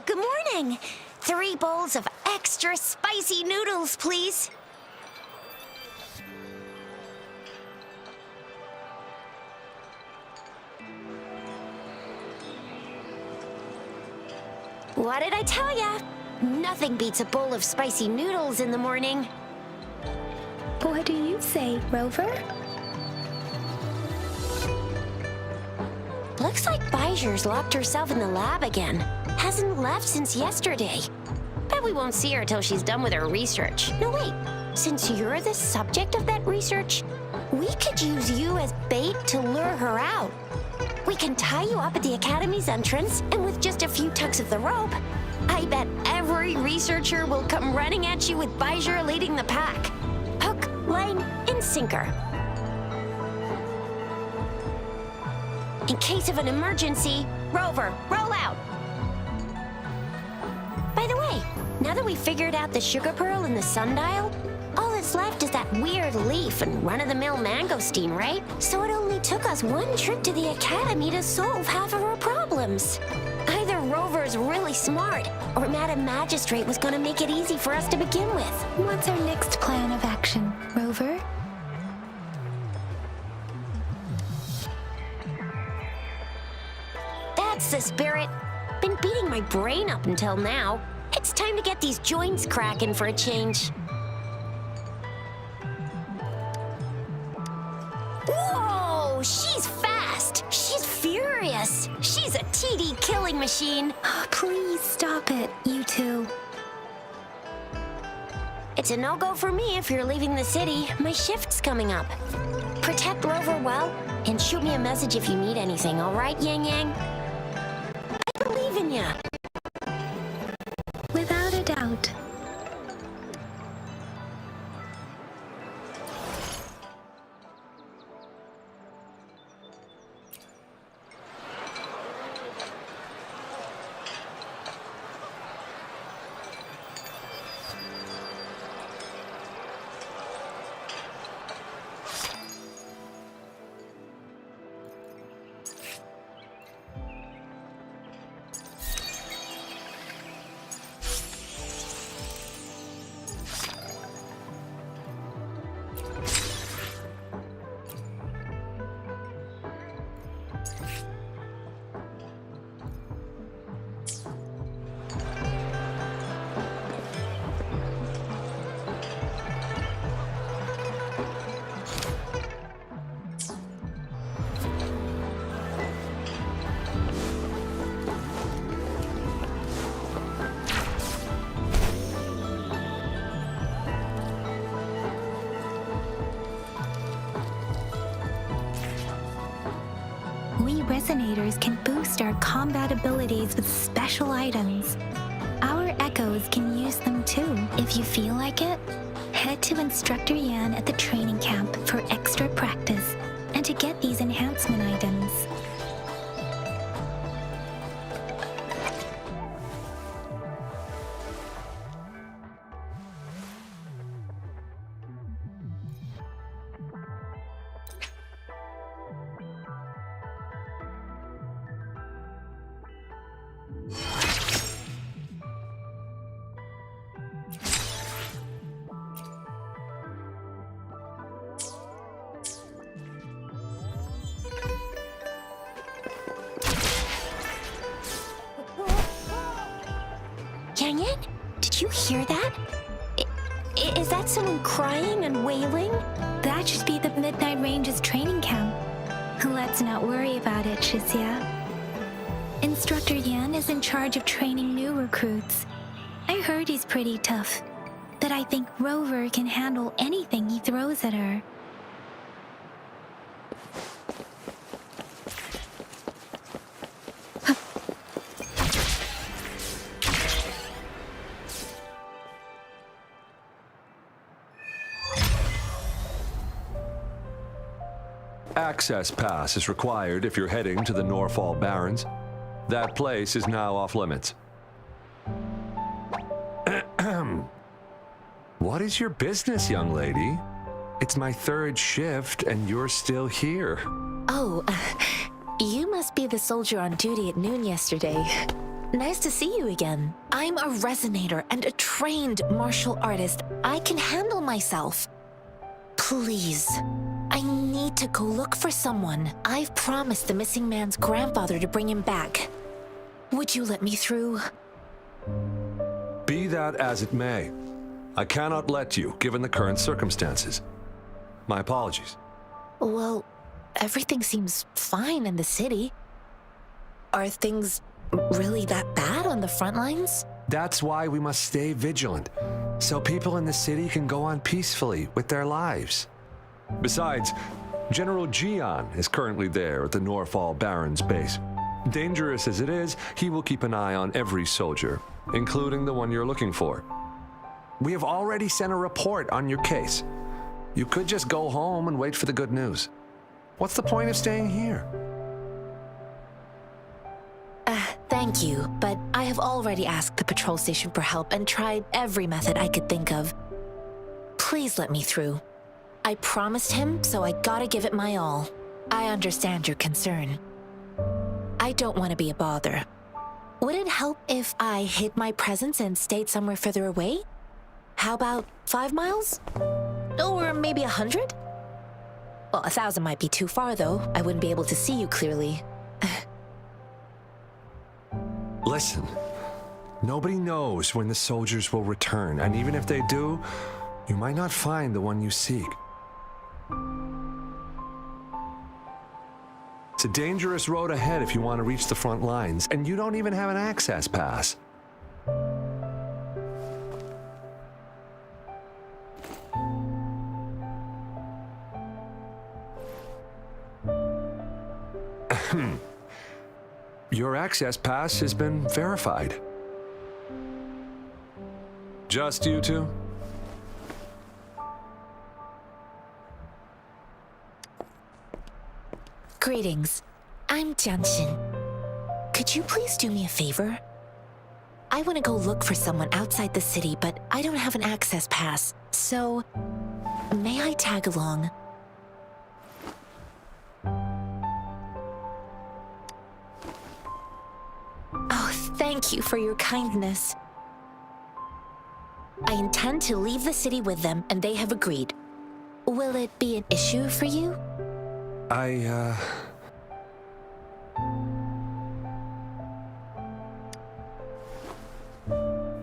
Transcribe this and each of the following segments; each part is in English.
Good morning. 3 bowls of extra spicy noodles, please. What did I tell ya? Nothing beats a bowl of spicy noodles in the morning. What do you say, Rover? Looks like Bijou's locked herself in the lab again. Hasn't left since yesterday. Bet we won't see her till she's done with her research. No, wait. Since you're the subject of that research, we could use you as bait to lure her out. We can tie you up at the Academy's entrance, and with just a few tugs of the rope, I bet every researcher will come running at you with Bijou leading the pack. Hook, line, and sinker. In case of an emergency, Rover, roll out! By the way, now that we've figured out the sugar pearl and the sundial, all that's left is that weird leaf and run-of-the-mill mangosteen, right? So it only took us 1 trip to the Academy to solve half of our problems. Either Rover's really smart, or Madam Magistrate was gonna make it easy for us to begin with. What's our next plan of action, Rover? That's the spirit. Been beating my brain up until now. It's time to get these joints cracking for a change. Whoa! She's fast! She's furious! She's a TD killing machine! Oh, please stop it, you two. It's a no-go for me if you're leaving the city. My shift's coming up. Protect Rover well, and shoot me a message if you need anything, all right, Yang Yang? I believe in ya. Without a doubt. We resonators can boost our combat abilities with special items. Our echoes can use them too. If you feel like it, head to Instructor Yan at the training camp for extra practice and to get these enhancement items. Yang Yang, did you hear that? Is that someone crying and wailing? That should be the Midnight Range's training camp. Let's not worry about it, Shizia. Instructor Yan is in charge of training new recruits. I heard he's pretty tough, but I think Rover can handle anything he throws at her. Access pass is required if you're heading to the Norfall Barrens. That place is now off limits. What is your business, young lady? It's my 3rd shift and you're still here. Oh, you must be the soldier on duty at noon yesterday. Nice to see you again. I'm a resonator and a trained martial artist. I can handle myself. Please, I need to go look for someone. I've promised the missing man's grandfather to bring him back. Would you let me through? Be that as it may, I cannot let you, given the current circumstances. My apologies. Well, everything seems fine in the city. Are things really that bad on the front lines? That's why we must stay vigilant, so people in the city can go on peacefully with their lives. Besides, General Jian is currently there at the Norfall Barons base. Dangerous as it is, he will keep an eye on every soldier, including the one you're looking for. We have already sent a report on your case. You could just go home and wait for the good news. What's the point of staying here? Thank you, but I have already asked the patrol station for help and tried every method I could think of. Please let me through. I promised him, so I gotta give it my all. I understand your concern. I don't want to be a bother. Would it help if I hid my presence and stayed somewhere further away? How about 5 miles? Or maybe 100? Well, 1,000 might be too far, though. I wouldn't be able to see you clearly. Listen, nobody knows when the soldiers will return, and even if they do, you might not find the one you seek. It's a dangerous road ahead if you want to reach the front lines, and you don't even have an access pass. Your access pass has been verified. Just you two? Greetings. I'm Jianshin. Could you please do me a favor? I want to go look for someone outside the city, but I don't have an access pass. So, may I tag along? Oh, thank you for your kindness. I intend to leave the city with them, and they have agreed. Will it be an issue for you?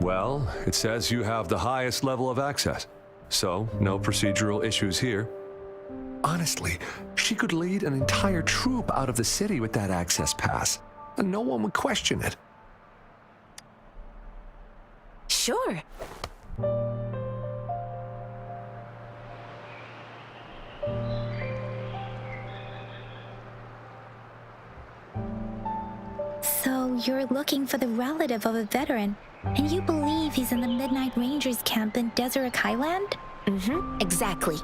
Well, it says you have the highest level of access, so no procedural issues here. Honestly, she could lead an entire troop out of the city with that access pass, and no one would question it. Sure. So you're looking for the relative of a veteran, and you believe he's in the Midnight Rangers camp in Desert Highland? Mm-hmm, exactly.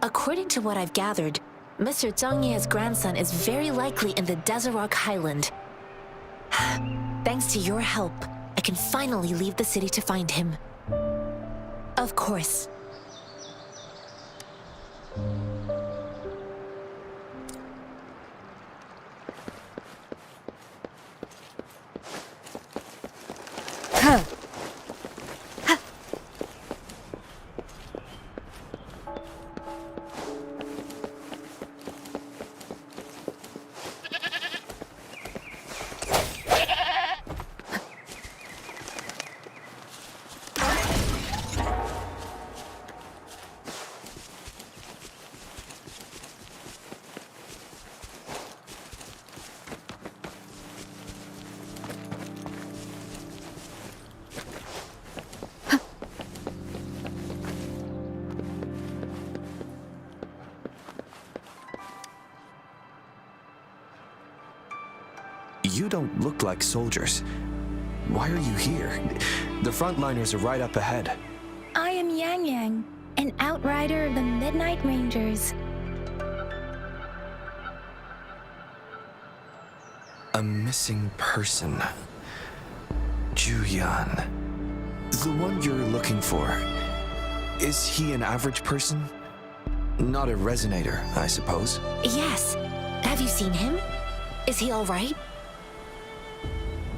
According to what I've gathered, Mr. Zhang Ye's grandson is very likely in the Desert Highland. Thanks to your help, I can finally leave the city to find him. Of course. You don't look like soldiers. Why are you here? The frontliners are right up ahead. I am Yang Yang, an outrider of the Midnight Rangers. A missing person. Juyan. The one you're looking for. Is he an average person? Not a resonator, I suppose. Yes. Have you seen him? Is he all right?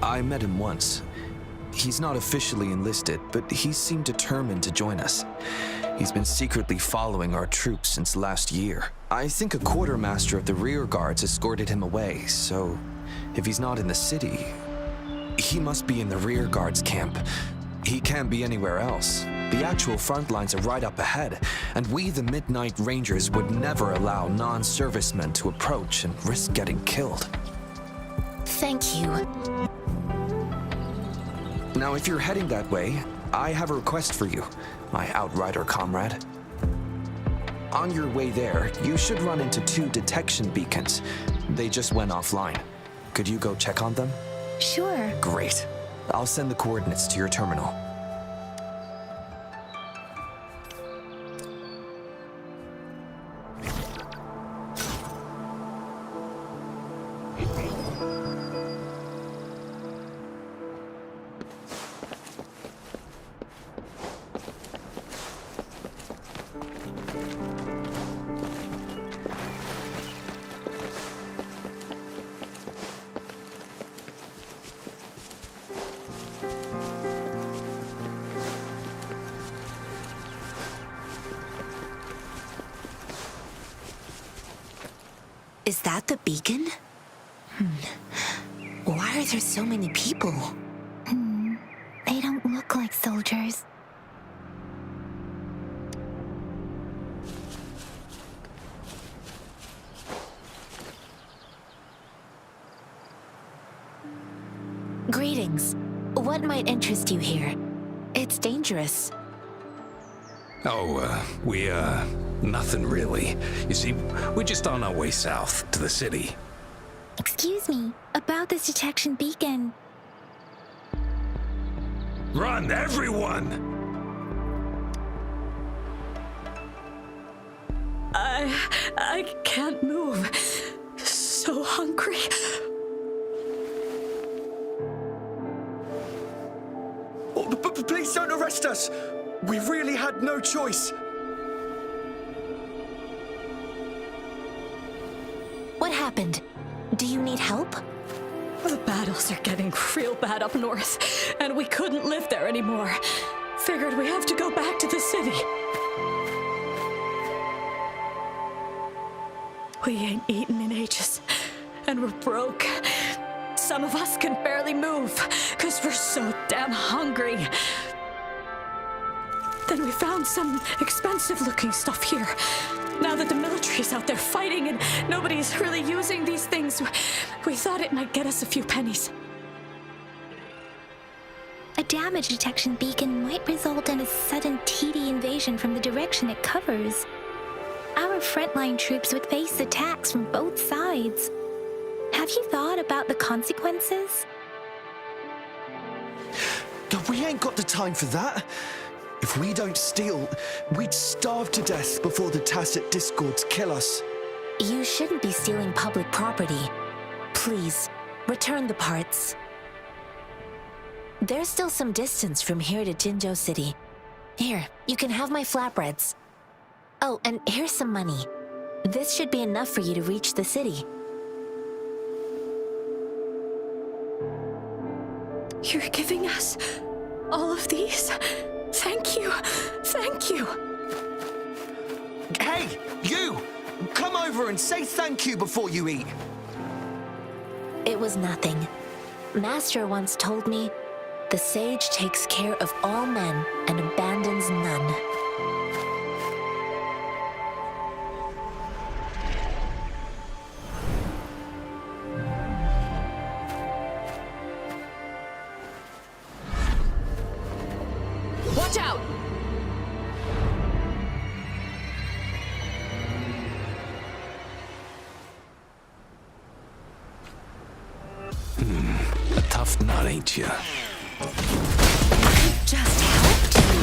I met him once. He's not officially enlisted, but he seemed determined to join us. He's been secretly following our troops since last year. I think a quartermaster of the rear guards escorted him away, so if he's not in the city, he must be in the rear guards camp. He can't be anywhere else. The actual front lines are right up ahead, and we, the Midnight Rangers, would never allow non-servicemen to approach and risk getting killed. Thank you. Now, if you're heading that way, I have a request for you, my outrider comrade. On your way there, you should run into 2 detection beacons. They just went offline. Could you go check on them? Sure. Great. I'll send the coordinates to your terminal. Is that the beacon? Why are there so many people? They don't look like soldiers. Greetings. What might interest you here? It's dangerous. Nothing really. You see, we're just on our way south to the city. Excuse me, about this detection beacon. Run, everyone! I can't move. So hungry. Oh, please don't arrest us! We really had no choice. What happened? Do you need help? The battles are getting real bad up north, and we couldn't live there anymore. Figured we have to go back to the city. We ain't eaten in ages, and we're broke. Some of us can barely move, 'cause we're so damn hungry. Then we found some expensive-looking stuff here. Now that the military's out there fighting and nobody's really using these things, we thought it might get us a few pennies. A damage detection beacon might result in a sudden TD invasion from the direction it covers. Our frontline troops would face attacks from both sides. Have you thought about the consequences? We ain't got the time for that. If we don't steal, we'd starve to death before the tacit discords kill us. You shouldn't be stealing public property. Please, return the parts. There's still some distance from here to Jinzhou City. Here, you can have my flatbreads. Oh, and here's some money. This should be enough for you to reach the city. You're giving us all of these? Thank you. Thank you. Hey, you! Come over and say thank you before you eat. It was nothing. Master once told me, the sage takes care of all men and abandons none. Watch out! A tough nut, ain't you? I just helped you.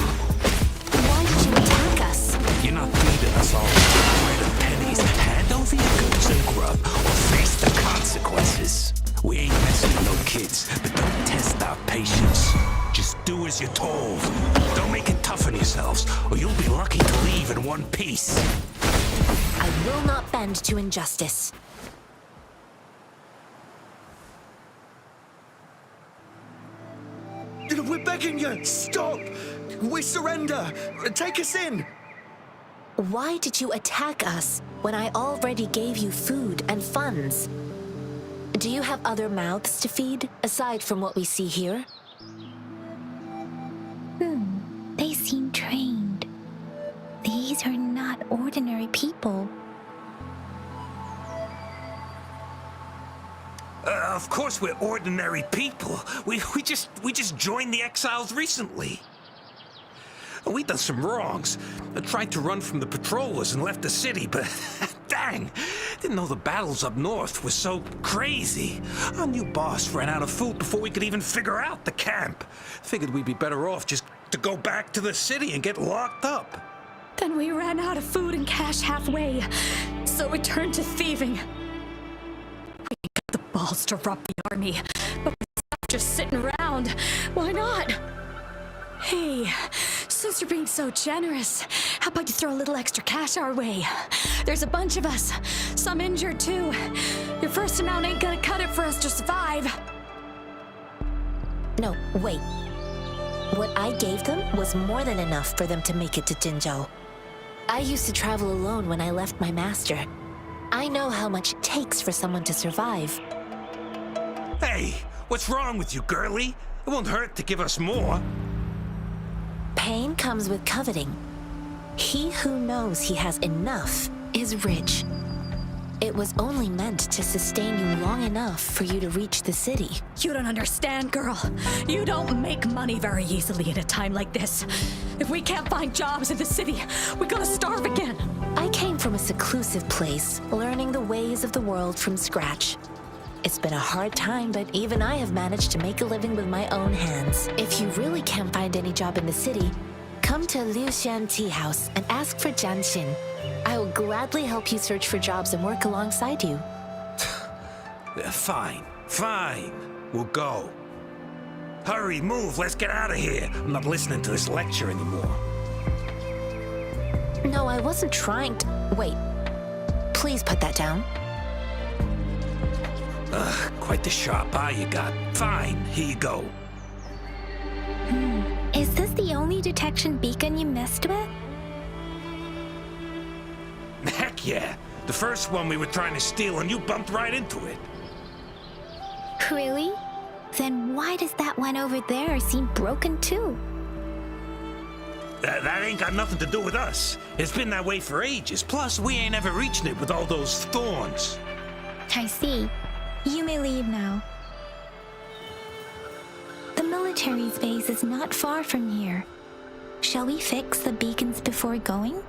Why did you attack us? You're not feeding us all the time with pennies. Hand over your goods and grub, or face the consequences. We ain't messing with no kids, but don't test our patience. Just do as you're told. Don't make it tough on yourselves, or you'll be lucky to leave in one piece. I will not bend to injustice. We're begging you! Stop! We surrender! Take us in! Why did you attack us when I already gave you food and funds? Do you have other mouths to feed, aside from what we see here? They seem trained. These are not ordinary people. Of course we're ordinary people. We just joined the exiles recently. We done some wrongs. I tried to run from the patrollers and left the city, but dang, didn't know the battles up north were so crazy. Our new boss ran out of food before we could even figure out the camp. Figured we'd be better off just to go back to the city and get locked up. Then we ran out of food and cash halfway, so we turned to thieving. We got the balls to rob the army, but we're just sitting around. Why not? Hey, since you're being so generous, how about you throw a little extra cash our way? There's a bunch of us, some injured too. Your first amount ain't gonna cut it for us to survive. No, wait. What I gave them was more than enough for them to make it to Jinzhou. I used to travel alone when I left my master. I know how much it takes for someone to survive. Hey, what's wrong with you, girlie? It won't hurt to give us more. Pain comes with coveting. He who knows he has enough is rich. It was only meant to sustain you long enough for you to reach the city. You don't understand, girl. You don't make money very easily at a time like this. If we can't find jobs in the city, we're gonna starve again. I came from a seclusive place, learning the ways of the world from scratch. It's been a hard time, but even I have managed to make a living with my own hands. If you really can't find any job in the city, come to Liu Xian Tea House and ask for Jian Xin. I will gladly help you search for jobs and work alongside you. Fine. We'll go. Hurry, move, let's get out of here. I'm not listening to this lecture anymore. No, I wasn't trying to... Wait. Please put that down. Quite the sharp eye you got. Fine, here you go. Is this the only detection beacon you messed with? Heck yeah. The first one we were trying to steal and you bumped right into it. Really? Then why does that one over there seem broken too? That ain't got nothing to do with us. It's been that way for ages. Plus, we ain't ever reaching it with all those thorns. I see. You may leave now. The military's base is not far from here. Shall we fix the beacons before going?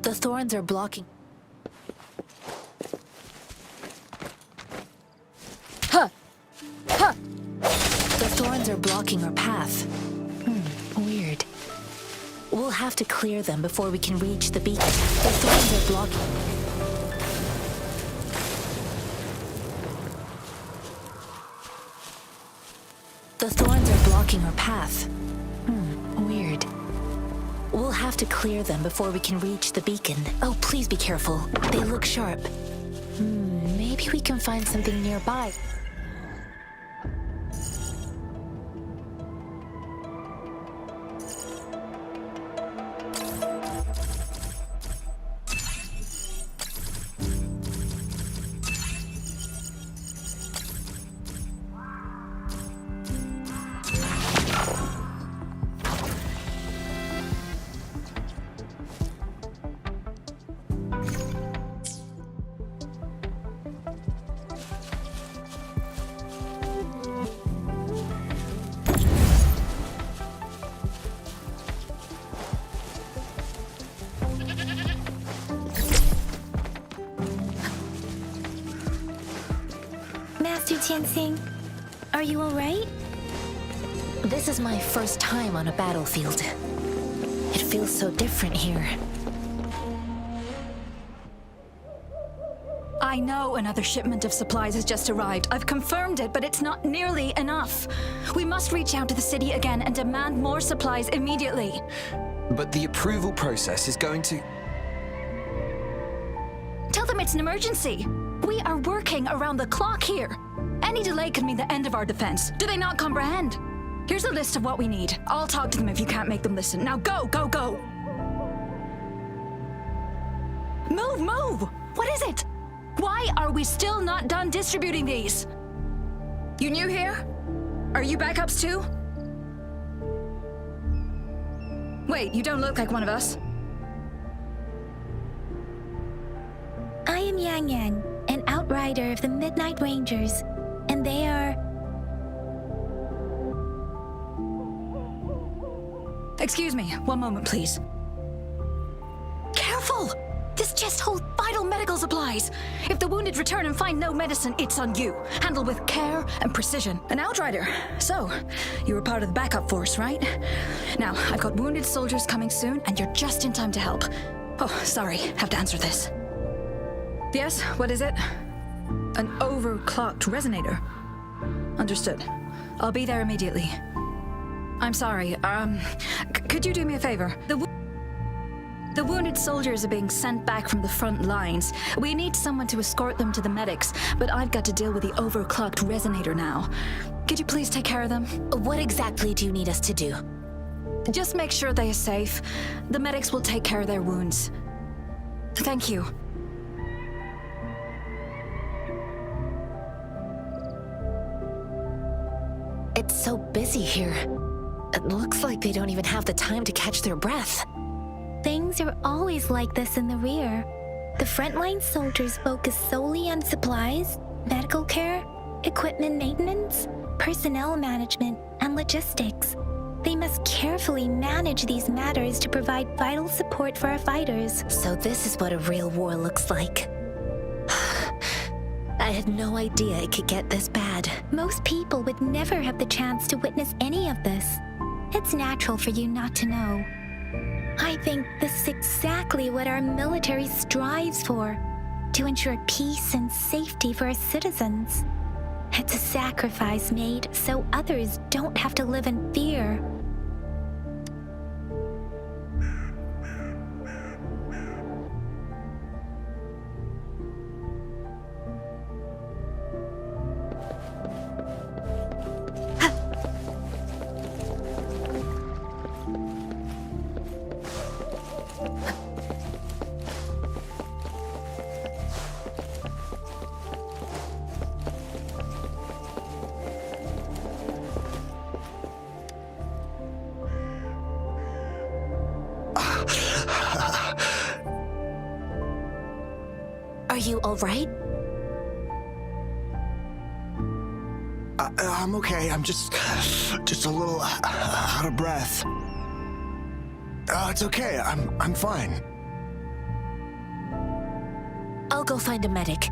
The thorns are blocking. Huh! Huh! The thorns are blocking our path. Weird. We'll have to clear them before we can reach the beacon. The thorns are blocking. The thorns are blocking our path. Weird. We'll have to clear them before we can reach the beacon. Oh, please be careful. They look sharp. Maybe we can find something nearby. Master Tianxing? Are you alright? This is my first time on a battlefield. It feels so different here. I know another shipment of supplies has just arrived. I've confirmed it, but it's not nearly enough. We must reach out to the city again and demand more supplies immediately. But the approval process is going to... Tell them it's an emergency. We are working around the clock here. Any delay could mean the end of our defense. Do they not comprehend? Here's a list of what we need. I'll talk to them if you can't make them listen. Now go, go, go! Move, move! What is it? Why are we still not done distributing these? You new here? Are you backups too? Wait, you don't look like one of us. I am Yang Yang, an outrider of the Midnight Rangers, and they are... Excuse me, one moment, please. Careful! This chest holds vital medical supplies. If the wounded return and find no medicine, it's on you. Handle with care and precision. An outrider. So, you were part of the backup force, right? Now, I've got wounded soldiers coming soon, and you're just in time to help. Oh, sorry, have to answer this. Yes, what is it? An overclocked resonator. Understood. I'll be there immediately. I'm sorry, could you do me a favor? The wounded soldiers are being sent back from the front lines. We need someone to escort them to the medics, but I've got to deal with the overclocked resonator now. Could you please take care of them? What exactly do you need us to do? Just make sure they are safe. The medics will take care of their wounds. Thank you. It's so busy here. It looks like they don't even have the time to catch their breath. Things are always like this in the rear. The frontline soldiers focus solely on supplies, medical care, equipment maintenance, personnel management, and logistics. They must carefully manage these matters to provide vital support for our fighters. So this is what a real war looks like. I had no idea it could get this bad. Most people would never have the chance to witness any of this. It's natural for you not to know. I think this is exactly what our military strives for, to ensure peace and safety for our citizens. It's a sacrifice made so others don't have to live in fear. Are you all right? I'm okay. I'm just a little out of breath. It's okay. I'm fine. I'll go find a medic.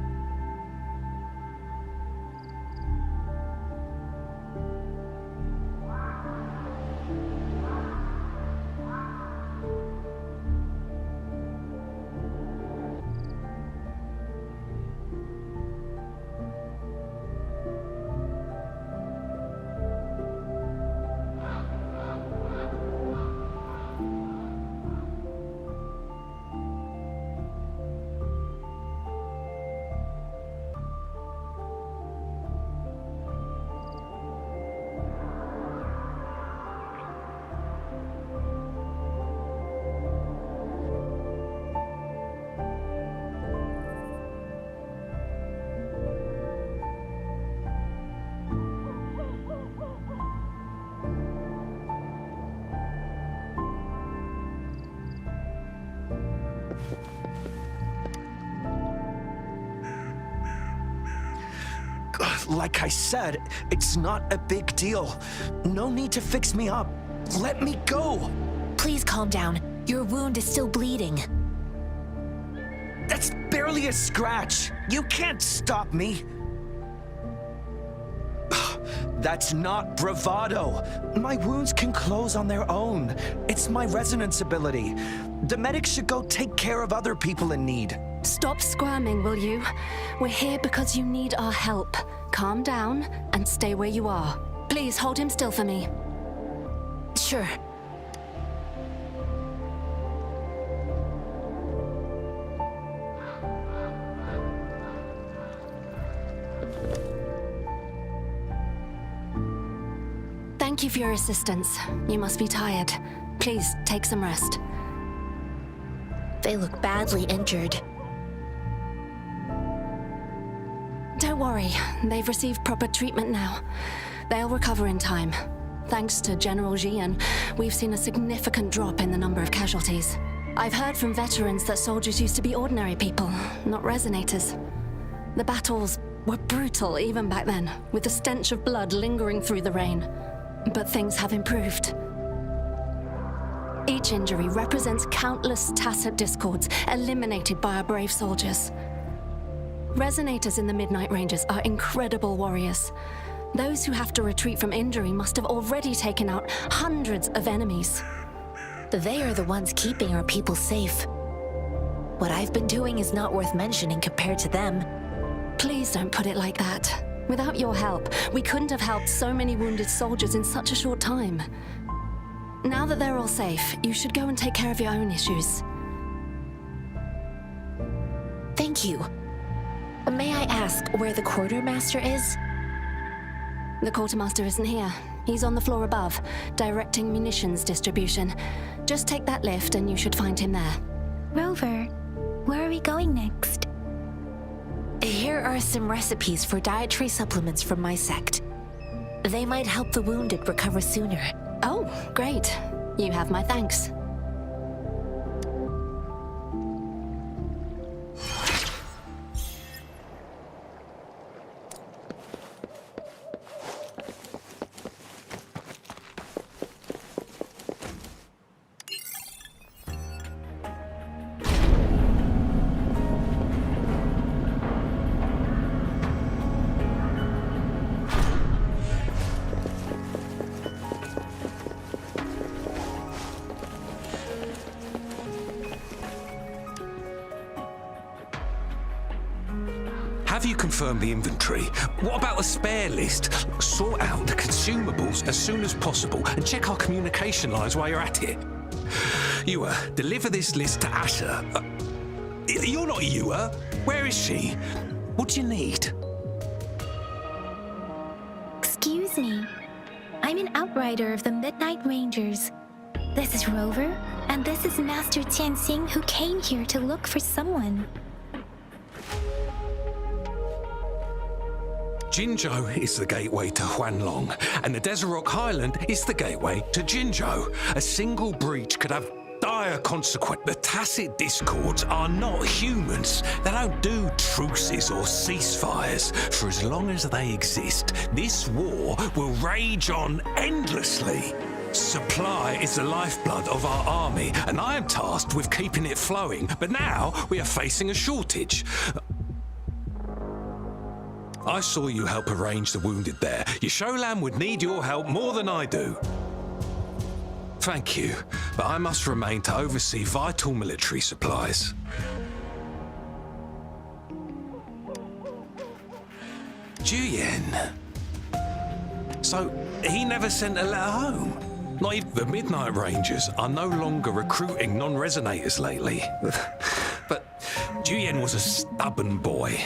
Like I said, it's not a big deal. No need to fix me up. Let me go. Please calm down. Your wound is still bleeding. That's barely a scratch. You can't stop me. That's not bravado. My wounds can close on their own. It's my resonance ability. The medics should go take care of other people in need. Stop squirming, will you? We're here because you need our help. Calm down and stay where you are. Please hold him still for me. Sure. Thank you for your assistance. You must be tired. Please take some rest. They look badly injured. Don't worry, they've received proper treatment now. They'll recover in time. Thanks to General Jian, we've seen a significant drop in the number of casualties. I've heard from veterans that soldiers used to be ordinary people, not resonators. The battles were brutal even back then, with the stench of blood lingering through the rain. But things have improved. Each injury represents countless tacit discords eliminated by our brave soldiers. Resonators in the Midnight Rangers are incredible warriors. Those who have to retreat from injury must have already taken out hundreds of enemies. They are the ones keeping our people safe. What I've been doing is not worth mentioning compared to them. Please don't put it like that. Without your help, we couldn't have helped so many wounded soldiers in such a short time. Now that they're all safe, you should go and take care of your own issues. Thank you. May I ask where the quartermaster is? The quartermaster isn't here. He's on the floor above, directing munitions distribution. Just take that lift and you should find him there. Rover, where are we going next? Here are some recipes for dietary supplements from my sect. They might help the wounded recover sooner. Oh, great. You have my thanks. Have you confirmed the inventory? What about the spare list? Sort out the consumables as soon as possible and check our communication lines while you're at it. Ewa, deliver this list to Asher. You're not Ewa. Where is she? What do you need? Excuse me. I'm an outrider of the Midnight Rangers. This is Rover, and this is Master Tianxing, who came here to look for someone. Jinzhou is the gateway to Huanlong, and the Desert Rock Highland is the gateway to Jinzhou. A single breach could have dire consequences. The tacit discords are not humans. They don't do truces or ceasefires. For as long as they exist, this war will rage on endlessly. Supply is the lifeblood of our army, and I am tasked with keeping it flowing. But now we are facing a shortage. I saw you help arrange the wounded there. Yasholan would need your help more than I do. Thank you, but I must remain to oversee vital military supplies. Juyen. So, he never sent a letter home? Not even the Midnight Rangers are no longer recruiting non-resonators lately. But Juyen was a stubborn boy.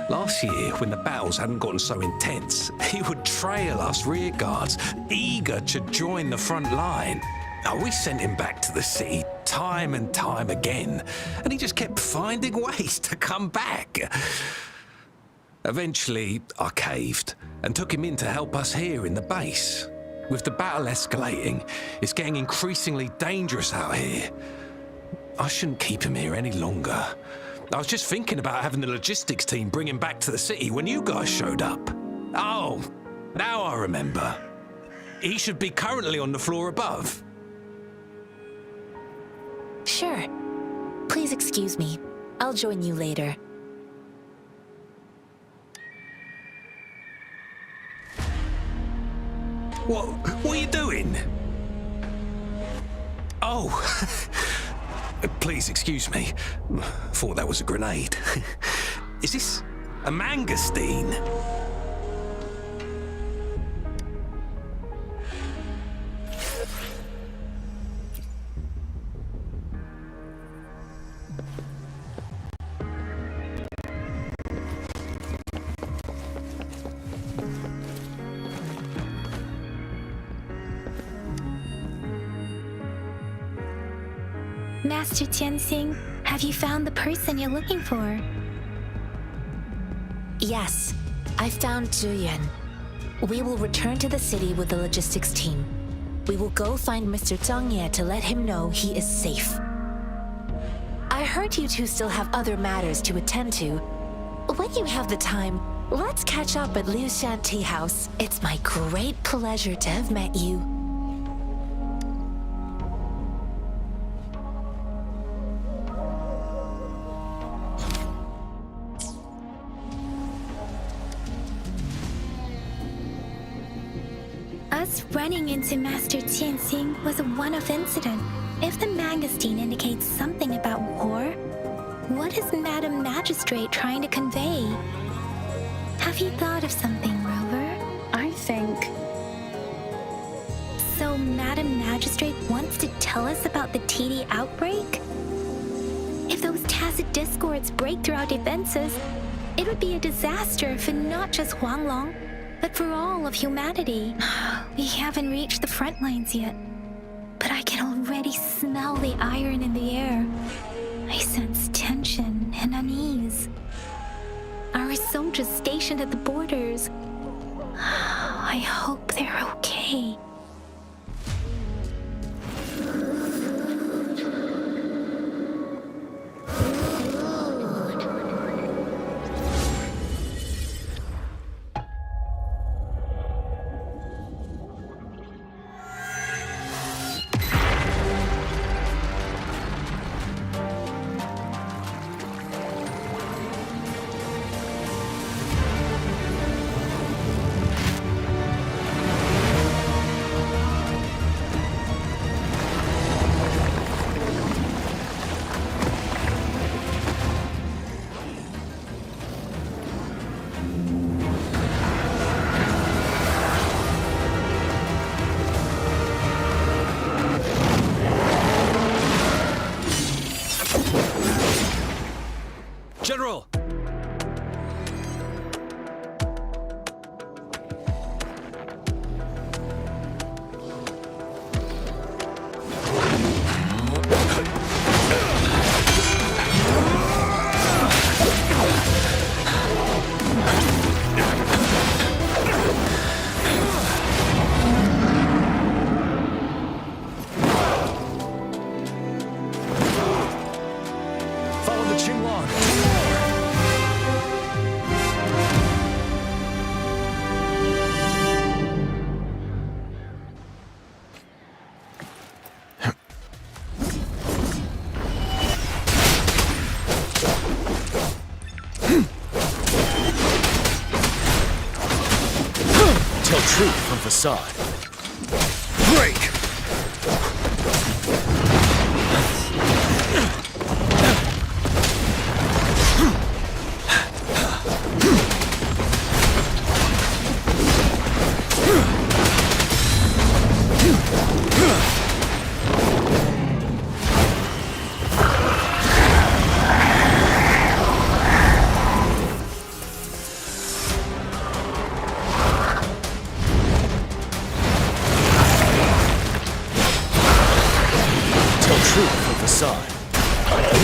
Last year, when the battles hadn't gotten so intense, he would trail us rearguards, eager to join the front line. Now, we sent him back to the city time and time again, and he just kept finding ways to come back. Eventually, I caved and took him in to help us here in the base. With the battle escalating, it's getting increasingly dangerous out here. I shouldn't keep him here any longer. I was just thinking about having the logistics team bring him back to the city when you guys showed up. Oh, now I remember. He should be currently on the floor above. Sure. Please excuse me. I'll join you later. What are you doing? Oh, please excuse me. Thought that was a grenade. Is this a mangosteen? Master Tianxing, have you found the person you're looking for? Yes, I found Zhiyuan. We will return to the city with the logistics team. We will go find Mr. Zhang Ye to let him know he is safe. I heard you two still have other matters to attend to. When you have the time, let's catch up at Liu Shan Tea House. It's my great pleasure to have met you. Us running into Master Tianxing was a one-off incident. If the mangosteen indicates something about war, what is Madam Magistrate trying to convey? Have you thought of something, Rover? I think... So Madam Magistrate wants to tell us about the TD outbreak? If those tacit discords break through our defenses, it would be a disaster for not just Huanglong, but for all of humanity. We haven't reached the front lines yet, but I can already smell the iron in the air. I sense tension and unease. Our soldiers stationed at the borders, I hope they're okay. General! Follow the Qinglong! Tell truth from facade. Break! Truth from facade.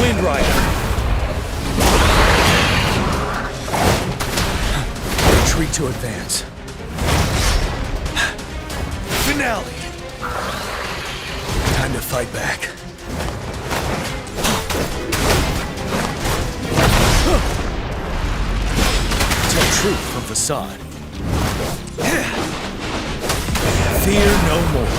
Wind Rider. Retreat to advance. Finale. Time to fight back. Tell truth from facade. Fear no more.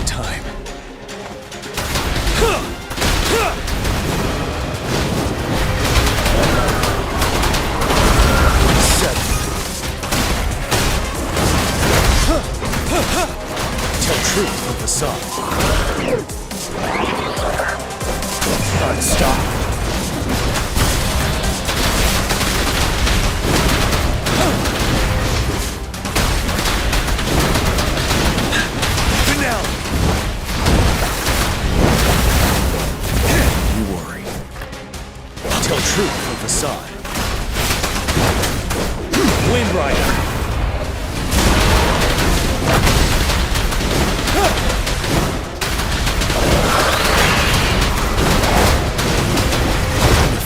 time. Tell truth from facade. Unstoppable. Finale. You worry. Tell truth from facade. Wind Rider.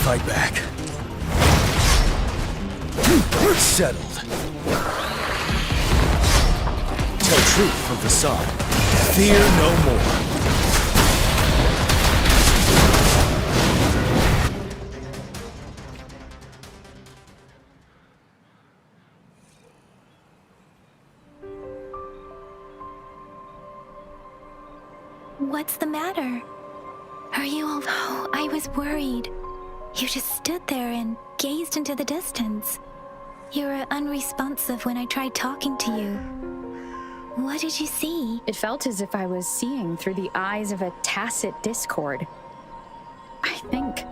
Fight back. Settled. Tell truth from facade. Fear no more. What's the matter? Are you all... Oh, I was worried. You just stood there and gazed into the distance. You were unresponsive when I tried talking to you. What did you see? It felt as if I was seeing through the eyes of a tacit discord. I think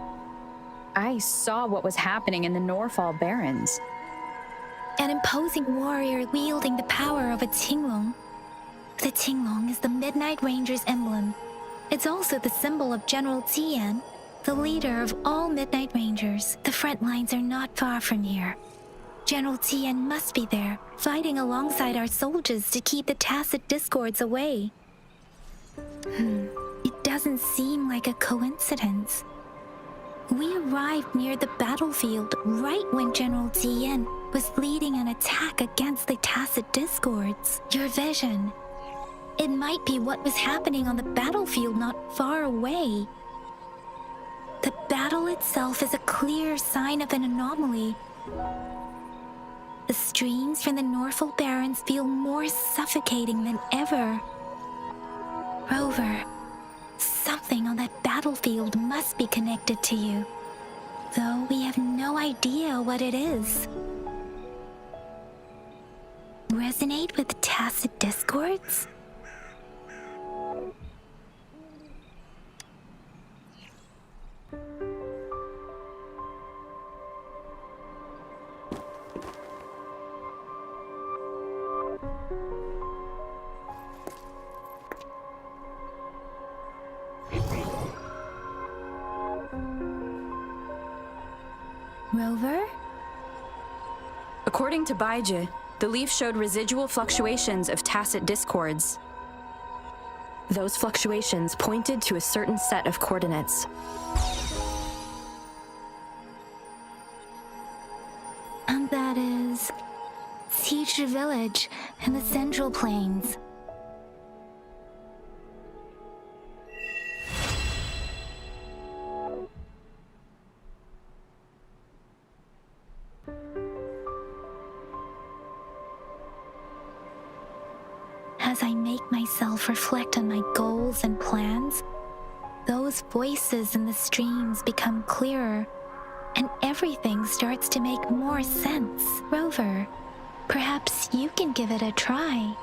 I saw what was happening in the Norfall Barrens. An imposing warrior wielding the power of a Tinglong. The Tinglong is the Midnight Ranger's emblem. It's also the symbol of General Tian, the leader of all Midnight Rangers. The front lines are not far from here. General Tian must be there, fighting alongside our soldiers to keep the tacit discords away. It doesn't seem like a coincidence. We arrived near the battlefield right when General Tian was leading an attack against the tacit discords. Your vision. It might be what was happening on the battlefield not far away. The battle itself is a clear sign of an anomaly. The streams from the Norfall Barrens feel more suffocating than ever. Rover, something on that battlefield must be connected to you, though we have no idea what it is. Resonate with tacit discords? Rover? According to Baiji, the leaf showed residual fluctuations of tacit discords. Those fluctuations pointed to a certain set of coordinates. And that is Siege Village in the Central Plains. As I make myself reflect on my goals and plans, those voices in the streams become clearer, and everything starts to make more sense. Rover, perhaps you can give it a try.